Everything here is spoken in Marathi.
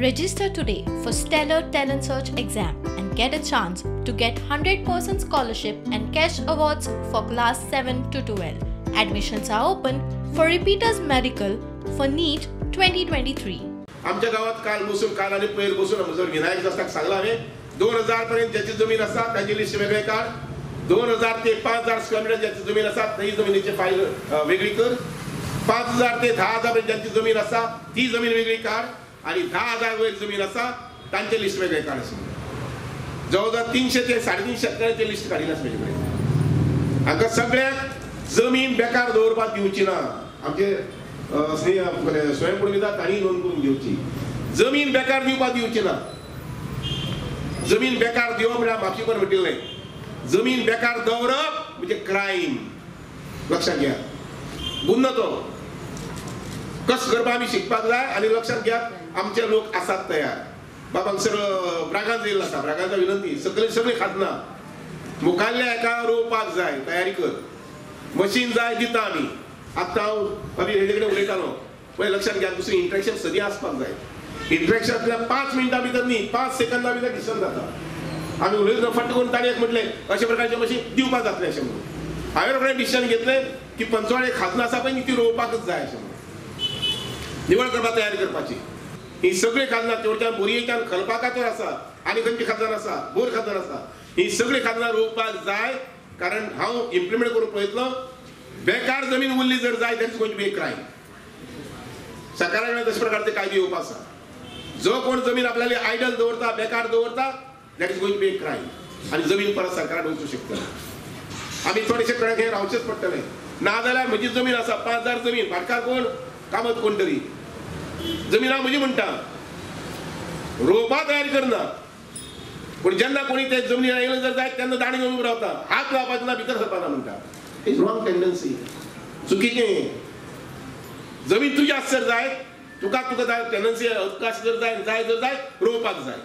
Register today for Stellar Talent Search exam and get a chance to get 100% scholarship and cash awards for class 7 to 12. Admissions are open for repeaters medical for NEET 2023. आमच्या गावात काल आणि पयर बसून आमचो विनायक दस्ताक सांगला हांवें 2000 पर्यंत ज्याची जमीन आसा ताची लिस्ट वेगळे काढ, 2000 ते 5000 स्क्वेअर मिटर ज्याची जमीन आसा ती जमिनीची फाईल वेगळी कर, 5000 ते 10000 पर्यंत ज्याची जमीन आसा ती जमीन वेगळी काढ आणि 10000 वयर जमीन आसा तांचे लिस्ट वेगळे काढ. जवळजवळ 300 ते 350 शेतकऱ्यांची लिस्ट काडिली आसा म्हजे कडेन. हांकां सगळ्यांक जमीन बेकार दवरपाक दिवची ना. आमचे स्वयंपूर्णिता तांणी नोंद करून घेवची. जमीन बेकार दिवपाक दिवची ना. जमीन बेकार दिवप म्हळ्यार म्हापशेंकर म्हटिल्लें जमीन बेकार दवरप म्हणजे क्रायम. लक्षात घ्या. गुन्हो तो कस करपा आमी शिकपाक जाय. आनी लक्षात घ्या आमचे लोक आसात तयार. बाबांक सगळो ब्रागांत येयल्लो आसा. ब्रागांचा विनंती सगळी खातना मुखाल्ल्या एका रोवपाक जाय तयारी कर. मशीन जाय दिता आमी. आतां हांव हेजे कडेन उलयतालो पळय लक्षात घ्या. दुसरी इंट्रॅक्शन सदी आसपाक जाय. इंट्रॅक्शन 5 मिनटां भितर न्ही 5 सेकंदां भितर डिसिजन जाता. आमी उलयतना फट्ट करून ताणें म्हटलें अशे प्रकारचे मशीन दिवपाक जातलें अशें म्हणून. हांवें रोखडें डिसिजन घेतलें की पंचवाडे खातना आसा पळय ती रोवपाकच जाय अशें म्हणून. निवड करपाक तयारी करपाची. ही सगळी खाजनां तेवढ्यान बोरयेच्यान खलपाकाचो आसा आनी खंयची खाजनां आसा बोर खाजनां आसा ही सगळी खाजनां रोवपाक जाय. कारण हांव इम्प्लिमेंट करून पळयतलो. बेकार जमीन उरली जर जाय that is going to be a crime. सरकारान तशे प्रकारचे कायदे येवपाक आसा. जो कोण जमीन आपल्याली आयडल दवरता बेकार दवरता that is going to be a crime. आनी जमीन परत सरकारान वचूंक शकता. आमी थोडेशे कडेन हे रावचेच पडटले. नाजाल्यार म्हजी जमीन आसा 5000 जमीन भाटकार कोण कामत कोण तरी जमीन हांव म्हजी म्हणटा रोवपा तयारी करना. पूण जेन्ना कोणी ते जमनी येयलो जर जायत तेन्ना दाणी घेवन रावता. हात लावपाचो ना भितर सरपाना म्हणटा. Is wrong tendency. चुकीचें. जमीन तुजी आसत जर जाय तुका जाय टेंडन्सी अवकाश जर जाय रोवपाक जाय.